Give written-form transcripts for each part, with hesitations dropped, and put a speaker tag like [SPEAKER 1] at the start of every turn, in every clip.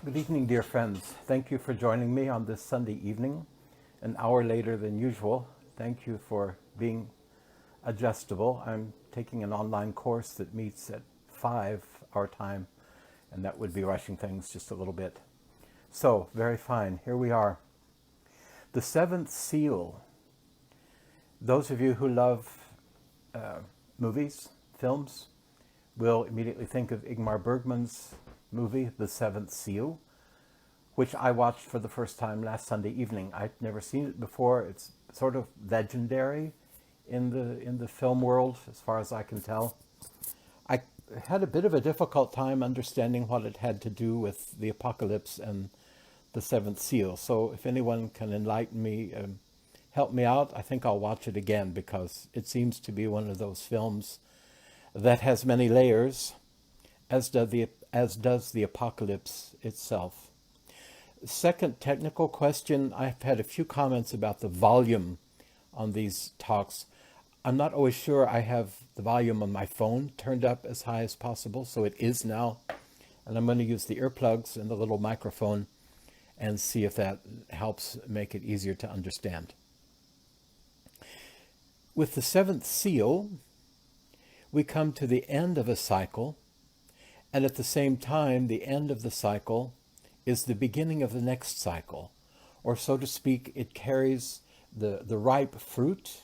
[SPEAKER 1] Good evening, dear friends. Thank you for joining me on this Sunday evening, an hour later than usual. Thank you for being adjustable. I'm taking an online course that meets at 5 our time, and that would be rushing things just a little bit. So, very fine. Here we are. The Seventh Seal. Those of you who love movies, films, will immediately think of Ingmar Bergman's movie, The Seventh Seal, which I watched for the first time last Sunday evening. I'd never seen it before. It's sort of legendary in the film world, as far as I can tell. I had a bit of a difficult time understanding what it had to do with the apocalypse and the Seventh Seal. So if anyone can enlighten me, help me out, I think I'll watch it again, because it seems to be one of those films that has many layers, as does the apocalypse itself. Second technical question, I've had a few comments about the volume on these talks. I'm not always sure I have the volume on my phone turned up as high as possible, so it is now. And I'm going to use the earplugs and the little microphone and see if that helps make it easier to understand. With the Seventh Seal, we come to the end of a cycle, and at the same time, the end of the cycle is the beginning of the next cycle. Or so to speak, it carries the ripe fruit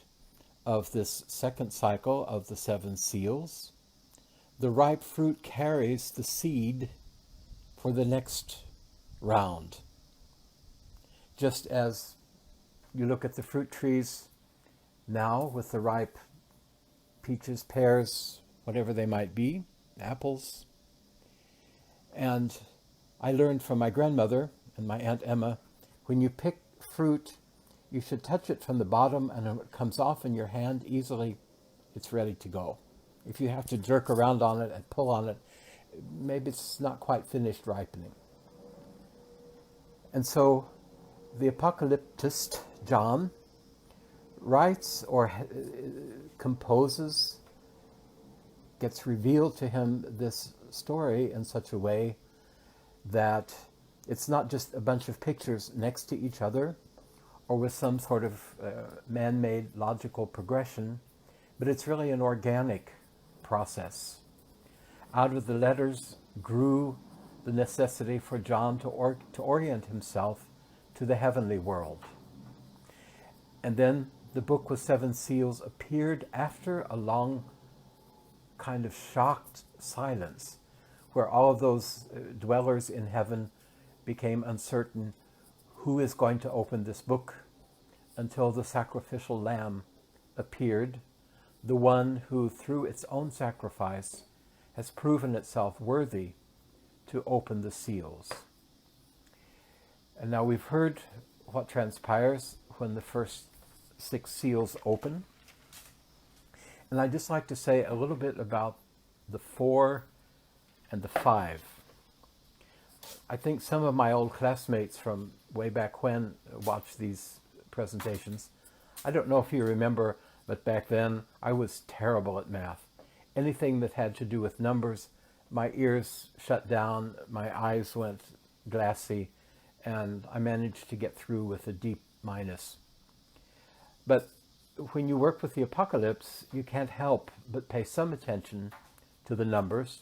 [SPEAKER 1] of this second cycle of the seven seals. The ripe fruit carries the seed for the next round. Just as you look at the fruit trees now with the ripe peaches, pears, whatever they might be, apples. And I learned from my grandmother and my Aunt Emma, when you pick fruit, you should touch it from the bottom, and when it comes off in your hand easily, it's ready to go. If you have to jerk around on it and pull on it, maybe it's not quite finished ripening. And so the apocalyptist John writes or composes, gets revealed to him this story in such a way that it's not just a bunch of pictures next to each other or with some sort of man-made logical progression, but it's really an organic process. Out of the letters grew the necessity for John to orient himself to the heavenly world. And then the book with seven seals appeared after a long kind of shocked silence, where all of those dwellers in heaven became uncertain who is going to open this book, until the sacrificial lamb appeared, the one who through its own sacrifice has proven itself worthy to open the seals. And now we've heard what transpires when the first six seals open. And I'd just like to say a little bit about the 4 and the 5. I think some of my old classmates from way back when watched these presentations. I don't know if you remember, but back then I was terrible at math. Anything that had to do with numbers, my ears shut down, my eyes went glassy, and I managed to get through with a deep minus. But when you work with the apocalypse, you can't help but pay some attention to the numbers,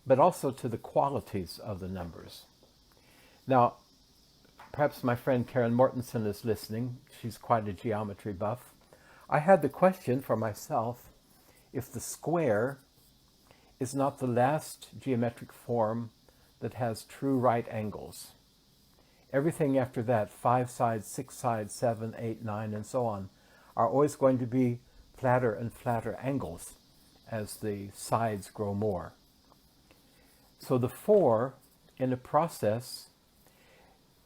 [SPEAKER 1] but also to the qualities of the numbers. Now, perhaps my friend Karen Mortensen is listening. She's quite a geometry buff. I had the question for myself, if the square is not the last geometric form that has true right angles. Everything after that, 5 sides, 6 sides, 7, 8, 9, and so on, are always going to be flatter and flatter angles as the sides grow more. So the 4 in a process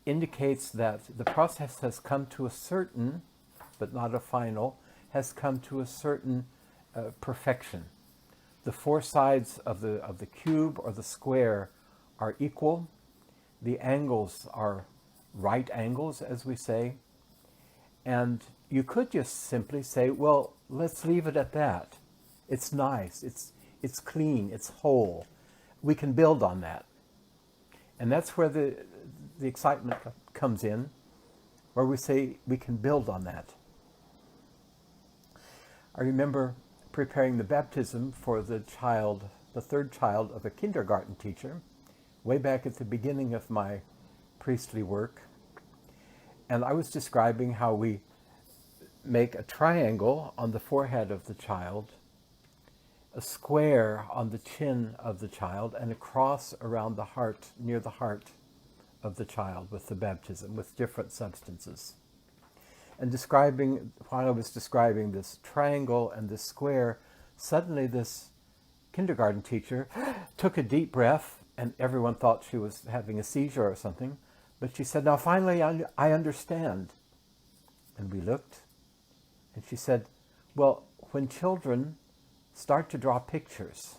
[SPEAKER 1] indicates that the process has come to a certain, but not a final, has come to a certain perfection. The 4 sides of the cube or the square are equal. The angles are right angles, as we say. And you could just simply say, well, let's leave it at that. It's nice, it's clean, it's whole. We can build on that. And that's where the excitement comes in, where we say we can build on that. I remember preparing the baptism for the third child of a kindergarten teacher, way back at the beginning of my priestly work. And I was describing how we make a triangle on the forehead of the child, a square on the chin of the child, and a cross around the heart, near the heart of the child with the baptism, with different substances. And while I was describing this triangle and this square, suddenly this kindergarten teacher took a deep breath, and everyone thought she was having a seizure or something. But she said, "Now finally I understand." And we looked, and she said, "Well, when children start to draw pictures,"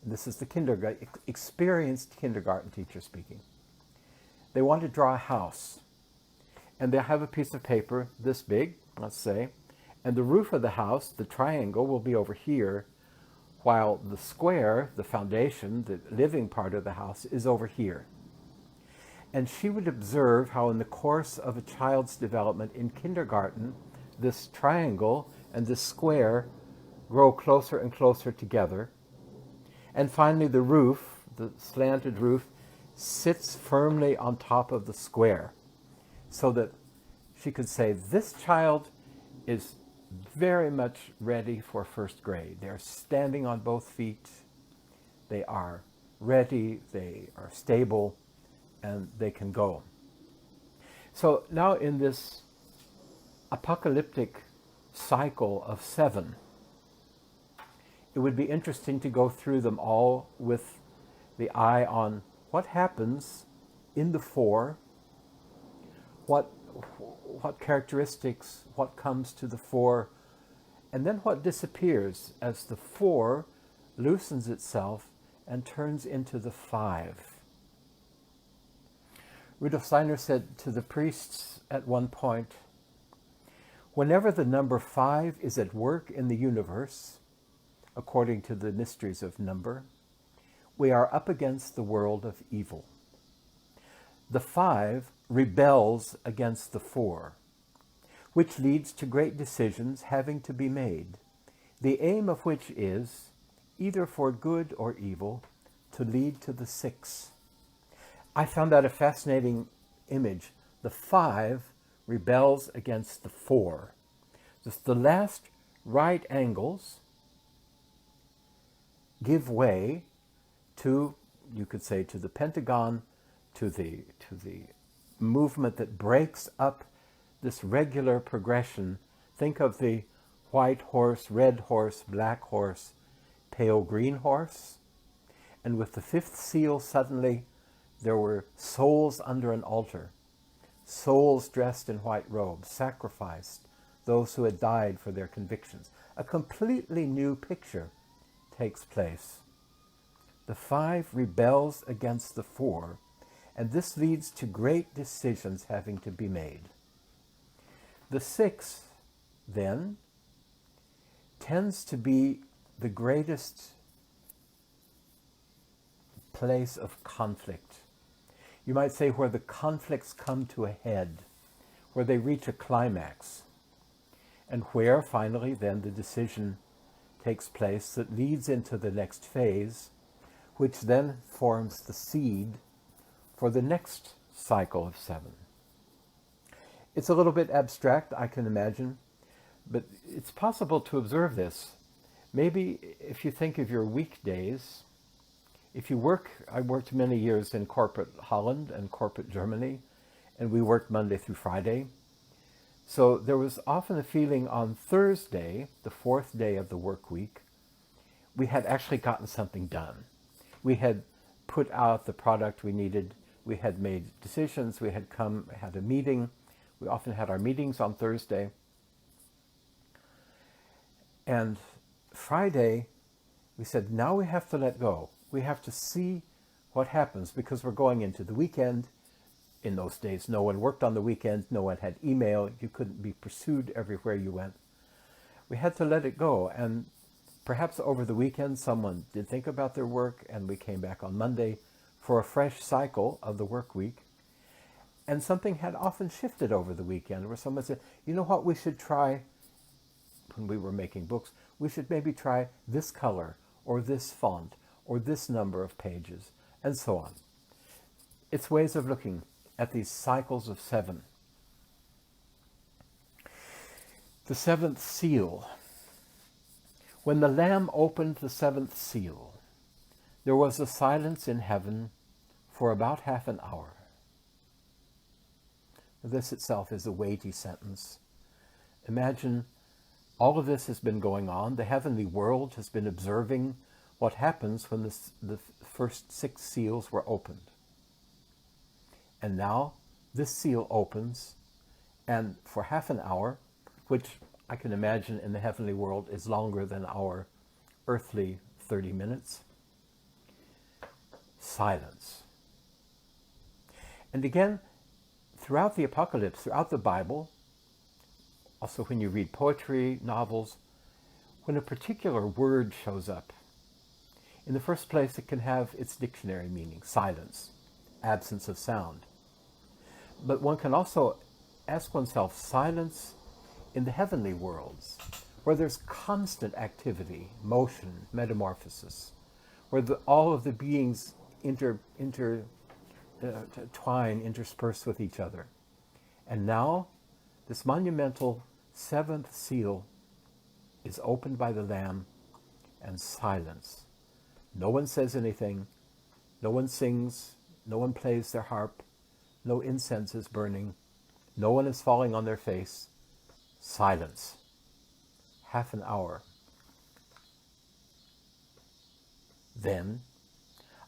[SPEAKER 1] and this is the experienced kindergarten teacher speaking, they want to draw a house. And they have a piece of paper this big, let's say, and the roof of the house, the triangle, will be over here, while the square, the foundation, the living part of the house, is over here. And she would observe how in the course of a child's development in kindergarten, this triangle and this square grow closer and closer together. And finally the roof, the slanted roof, sits firmly on top of the square, so that she could say, this child is very much ready for first grade. They're standing on both feet. They are ready. They are stable. And they can go. So now in this apocalyptic cycle of 7, it would be interesting to go through them all with the eye on what happens in the 4, what characteristics, what comes to the 4, and then what disappears as the 4 loosens itself and turns into the 5. Rudolf Steiner said to the priests at one point, whenever the number 5 is at work in the universe, according to the mysteries of number, we are up against the world of evil. The 5 rebels against the 4, which leads to great decisions having to be made, the aim of which is, either for good or evil, to lead to the 6. I found that a fascinating image. The 5 rebels against the 4. The last right angles give way to, you could say, to the pentagon, to the movement that breaks up this regular progression. Think of the white horse, red horse, black horse, pale green horse. And with the 5th seal, suddenly there were souls under an altar, souls dressed in white robes, sacrificed, those who had died for their convictions. A completely new picture takes place. The 5 rebels against the 4, and this leads to great decisions having to be made. The 6, then, tends to be the greatest place of conflict. You might say where the conflicts come to a head, where they reach a climax, and where finally then the decision takes place that leads into the next phase, which then forms the seed for the next cycle of 7. It's a little bit abstract, I can imagine, but it's possible to observe this. Maybe if you think of your weekdays, if you work, I worked many years in corporate Holland and corporate Germany, and we worked Monday through Friday. So there was often a feeling on Thursday, the 4th day of the work week, we had actually gotten something done. We had put out the product we needed. We had made decisions. We had had a meeting. We often had our meetings on Thursday. And Friday, we said, now we have to let go. We have to see what happens because we're going into the weekend. In those days, no one worked on the weekend. No one had email. You couldn't be pursued everywhere you went. We had to let it go. And perhaps over the weekend, someone did think about their work, and we came back on Monday for a fresh cycle of the work week. And something had often shifted over the weekend where someone said, you know what, we should try, when we were making books, we should maybe try this color or this font or this number of pages, and so on. It's ways of looking at these cycles of 7. The 7th seal. When the Lamb opened the 7th seal, there was a silence in heaven for about half an hour. This itself is a weighty sentence. Imagine all of this has been going on. The heavenly world has been observing what happens when the first 6 seals were opened. And now this seal opens, and for half an hour, which I can imagine in the heavenly world is longer than our earthly 30 minutes, silence. And again, throughout the Apocalypse, throughout the Bible, also when you read poetry, novels, when a particular word shows up, in the first place it can have its dictionary meaning, silence, absence of sound. But one can also ask oneself, silence in the heavenly worlds, where there's constant activity, motion, metamorphosis, where all of the beings intertwine, intersperse with each other. And now, this monumental 7th seal is opened by the Lamb, and silence. No one says anything, no one sings, no one plays their harp, no incense is burning, no one is falling on their face. Silence. Half an hour. Then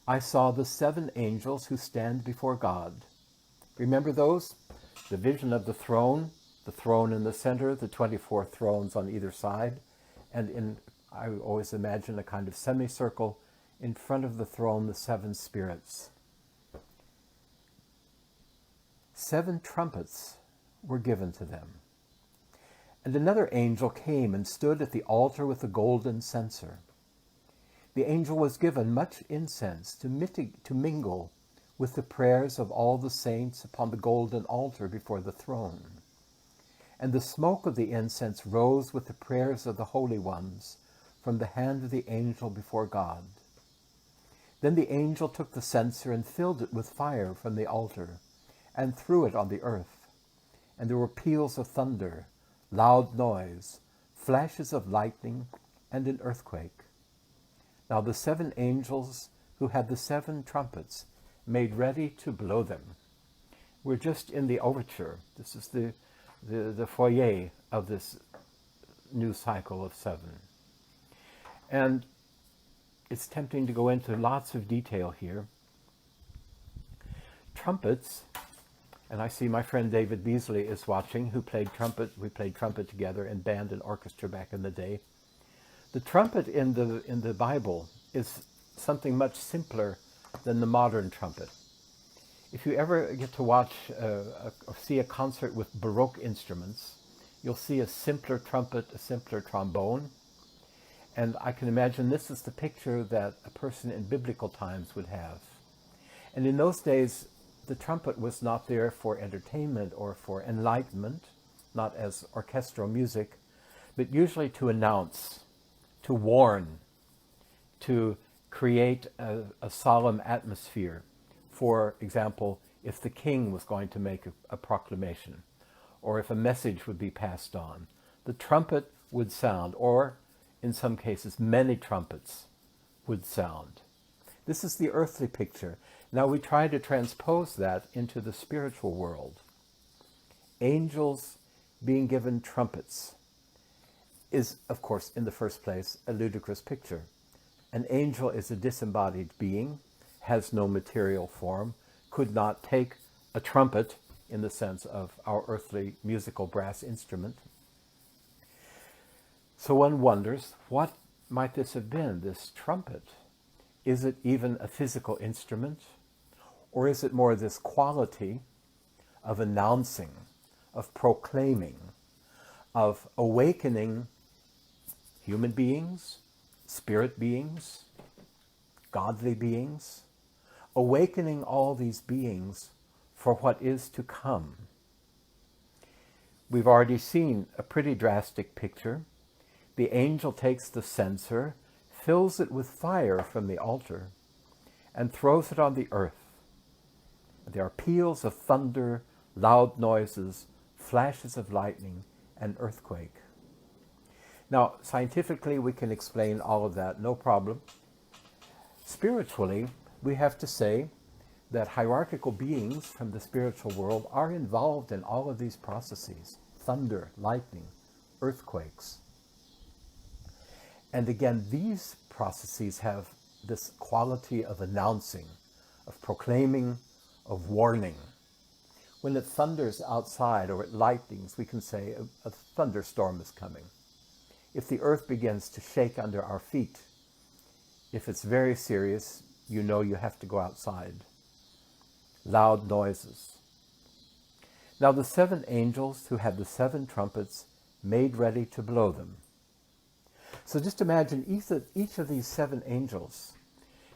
[SPEAKER 1] I saw the 7 angels who stand before God. Remember those? The vision of the throne in the center, the 24 thrones on either side, and I always imagine a kind of semicircle in front of the throne, the 7 spirits. 7 trumpets were given to them. And another angel came and stood at the altar with a golden censer. The angel was given much incense to mingle with the prayers of all the saints upon the golden altar before the throne. And the smoke of the incense rose with the prayers of the holy ones from the hand of the angel before God. Then the angel took the censer and filled it with fire from the altar and threw it on the earth. And there were peals of thunder, loud noise, flashes of lightning, and an earthquake. Now the 7 angels who had the 7 trumpets made ready to blow them. We're just in the overture. This is the foyer of this new cycle of 7. And it's tempting to go into lots of detail here. Trumpets, and I see my friend David Beasley is watching, who played trumpet. We played trumpet together in band and orchestra back in the day. The trumpet in the Bible is something much simpler than the modern trumpet. If you ever get to watch or see a concert with Baroque instruments, you'll see a simpler trumpet, a simpler trombone. And I can imagine this is the picture that a person in biblical times would have. And in those days, the trumpet was not there for entertainment or for enlightenment, not as orchestral music, but usually to announce, to warn, to create a solemn atmosphere. For example, if the king was going to make a proclamation, or if a message would be passed on, the trumpet would sound, or in some cases, many trumpets would sound. This is the earthly picture. Now we try to transpose that into the spiritual world. Angels being given trumpets is, of course, in the first place, a ludicrous picture. An angel is a disembodied being, has no material form, could not take a trumpet in the sense of our earthly musical brass instrument. So one wonders, what might this have been, this trumpet? Is it even a physical instrument? Or is it more this quality of announcing, of proclaiming, of awakening human beings, spirit beings, godly beings, awakening all these beings for what is to come. We've already seen a pretty drastic picture. The angel takes the censer, fills it with fire from the altar, and throws it on the earth. There are peals of thunder, loud noises, flashes of lightning, and earthquake. Now, scientifically, we can explain all of that, no problem. Spiritually, we have to say that hierarchical beings from the spiritual world are involved in all of these processes: thunder, lightning, earthquakes. And again, these processes have this quality of announcing, of proclaiming, of warning. When it thunders outside or it lightnings, we can say a thunderstorm is coming. If the earth begins to shake under our feet, if it's very serious, you know you have to go outside. Loud noises. Now the 7 angels who had the 7 trumpets made ready to blow them. So just imagine each of these 7 angels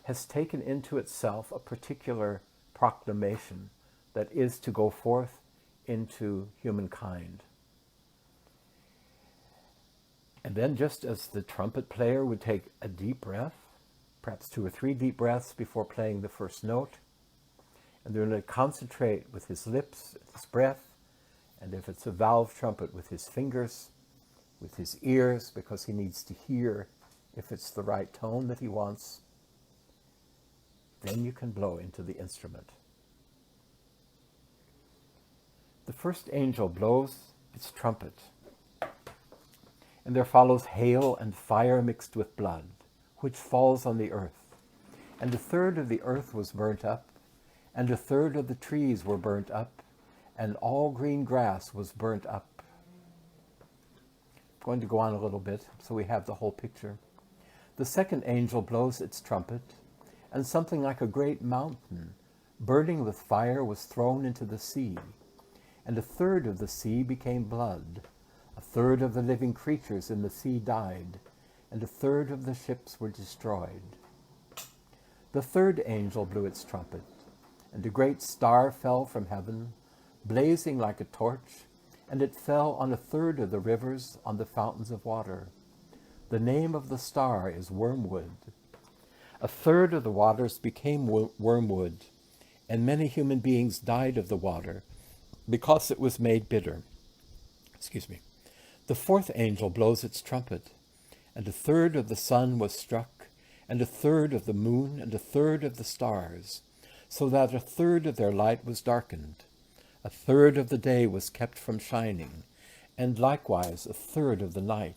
[SPEAKER 1] has taken into itself a particular proclamation that is to go forth into humankind. And then, just as the trumpet player would take a deep breath, perhaps 2 or 3 deep breaths before playing the first note, and they're going to concentrate with his lips, his breath, and if it's a valve trumpet, with his fingers, with his ears, because he needs to hear if it's the right tone that he wants, then you can blow into the instrument. The first angel blows its trumpet, and there follows hail and fire mixed with blood, which falls on the earth. And 1/3 of the earth was burnt up, and 1/3 of the trees were burnt up, and all green grass was burnt up. I'm going to go on a little bit so we have the whole picture. The second angel blows its trumpet, and something like a great mountain, burning with fire, was thrown into the sea, and 1/3 of the sea became blood. 1/3 of the living creatures in the sea died, and 1/3 of the ships were destroyed. The third angel blew its trumpet, and a great star fell from heaven, blazing like a torch, and it fell on 1/3 of the rivers, on the fountains of water. The name of the star is Wormwood. 1/3 of the waters became wormwood, and many human beings died of the water, because it was made bitter. The fourth angel blows its trumpet, and 1/3 of the sun was struck, and 1/3 of the moon, and 1/3 of the stars, so that 1/3 of their light was darkened. 1/3 of the day was kept from shining, and likewise 1/3 of the night.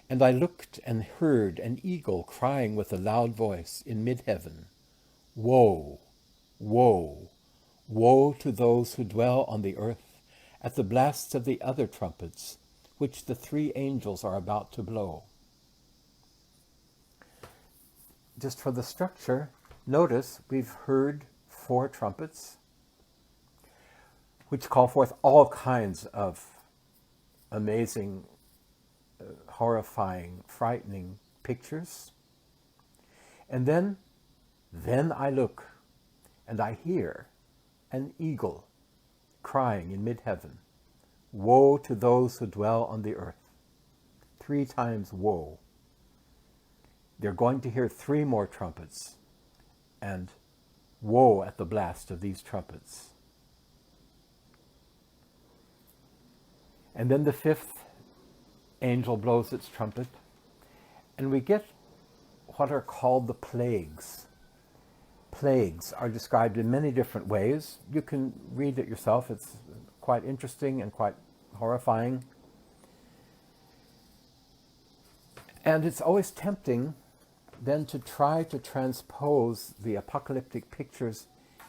[SPEAKER 1] And I looked and heard an eagle crying with a loud voice in mid-heaven, "Woe, woe, woe to those who dwell on the earth, at the blasts of the other trumpets, which the 3 angels are about to blow." Just for the structure, notice we've heard 4 trumpets, which call forth all kinds of amazing, horrifying, frightening pictures. And then I look, and I hear an eagle crying in mid-heaven, "Woe to those who dwell on the earth." 3 times woe. They're going to hear 3 more trumpets, and woe at the blast of these trumpets. And then the 5th angel blows its trumpet, and we get what are called the plagues. Plagues are described in many different ways. You can read it yourself. It's quite interesting and quite horrifying. And it's always tempting then to try to transpose the apocalyptic pictures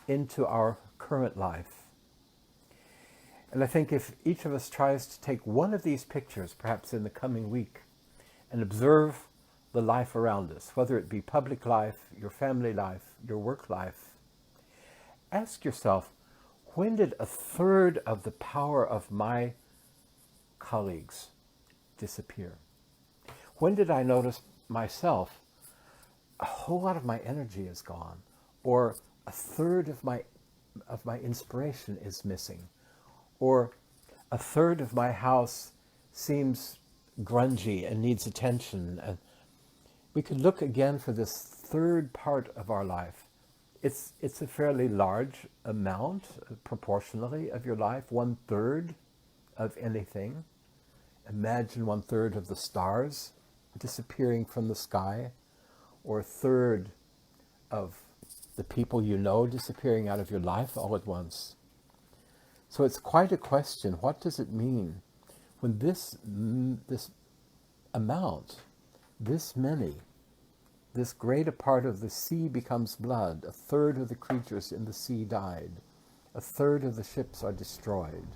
[SPEAKER 1] into our current life. And I think if each of us tries to take one of these pictures, perhaps in the coming week, and observe the life around us, whether it be public life, your family life, your work life, ask yourself, when did 1/3 of the power of my colleagues disappear? When did I notice myself, a whole lot of my energy is gone, or a third of my inspiration is missing, or a third of my house seems grungy and needs attention. And we could look again for this third part of our life. It's a fairly large amount, proportionally, of your life, 1/3 of anything. Imagine 1/3 of the stars disappearing from the sky, or a third of the people you know disappearing out of your life all at once. So it's quite a question. What does it mean when this amount, this many, this greater part of the sea becomes blood? 1/3 of the creatures in the sea died. 1/3 of the ships are destroyed.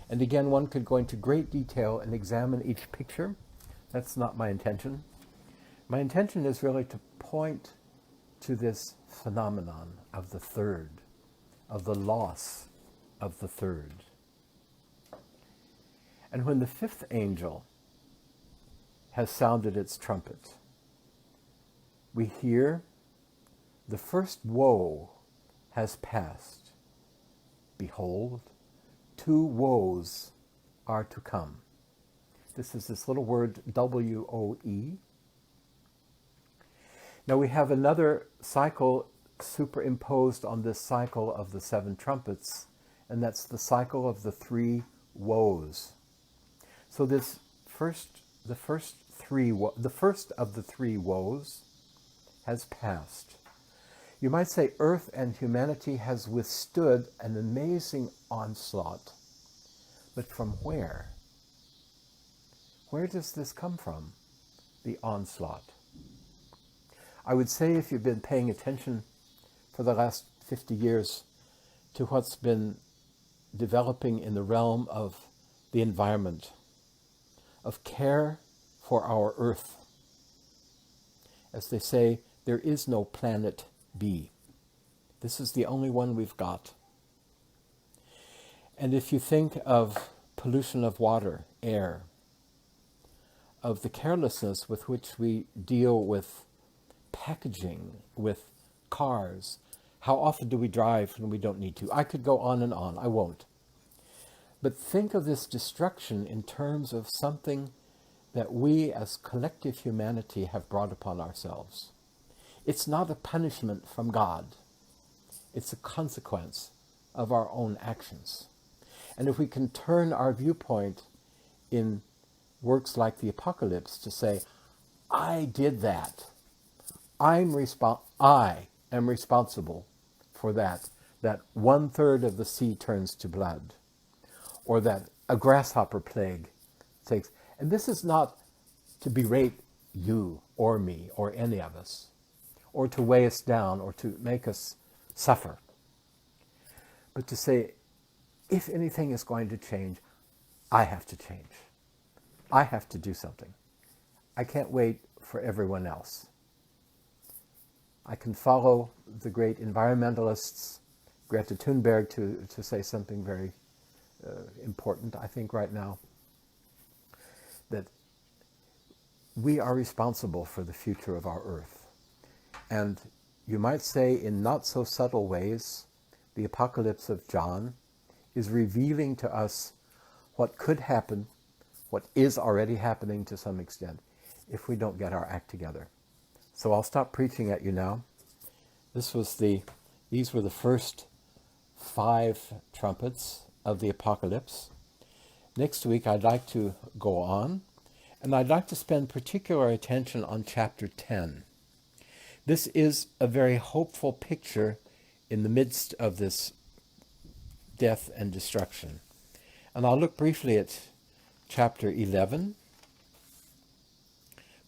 [SPEAKER 1] And again, one could go into great detail and examine each picture. That's not my intention. My intention is really to point to this phenomenon of the third, of the loss of the third. And when the 5th angel has sounded its trumpet, we hear the first woe has passed. Behold, 2 woes are to come. This is this little word W-O-E. Now we have another cycle superimposed on this cycle of the 7 trumpets, and that's the cycle of the 3 woes. So the first of the 3 woes has passed. You might say Earth and humanity has withstood an amazing onslaught. But from where? Where does this come from, the onslaught? I would say, if you've been paying attention for the last 50 years to what's been developing in the realm of the environment, of care for our Earth, as they say, there is no planet B. This is the only one we've got. And if you think of pollution of water, air, of the carelessness with which we deal with packaging, with cars, how often do we drive when we don't need to? I could go on and on, I won't. But think of this destruction in terms of something that we as collective humanity have brought upon ourselves. It's not a punishment from God. It's a consequence of our own actions. And if we can turn our viewpoint in works like the Apocalypse to say, I did that. I am responsible for that 1/3 of the sea turns to blood, or that a grasshopper plague takes. And this is not to berate you or me or any of us, or to weigh us down or to make us suffer, but to say, if anything is going to change, I have to change. I have to do something. I can't wait for everyone else. I can follow the great environmentalists, Greta Thunberg, to say something very important, I think, right now, that we are responsible for the future of our Earth. And you might say, in not so subtle ways, the Apocalypse of John is revealing to us what could happen, what is already happening to some extent, if we don't get our act together. So I'll stop preaching at you now. These were the first 5 trumpets of the Apocalypse. Next week I'd like to go on, and I'd like to spend particular attention on chapter 10. This is a very hopeful picture in the midst of this death and destruction. And I'll look briefly at chapter 11,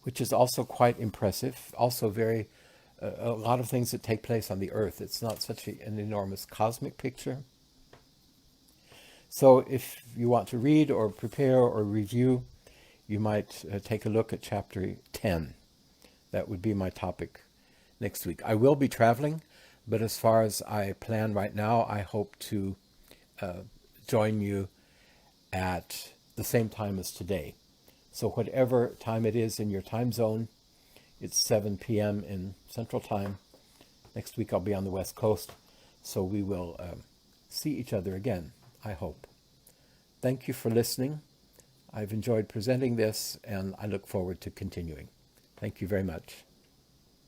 [SPEAKER 1] which is also quite impressive, also very a lot of things that take place on the earth. It's not such an enormous cosmic picture. So if you want to read or prepare or review, you might take a look at chapter 10. That would be my topic next week. I will be traveling, but as far as I plan right now, I hope to join you at the same time as today. So whatever time it is in your time zone, it's 7 p.m. in Central Time, Next week I'll be on the West Coast, so we will see each other again, I hope. Thank you for listening. I've enjoyed presenting this, and I look forward to continuing. Thank you very much.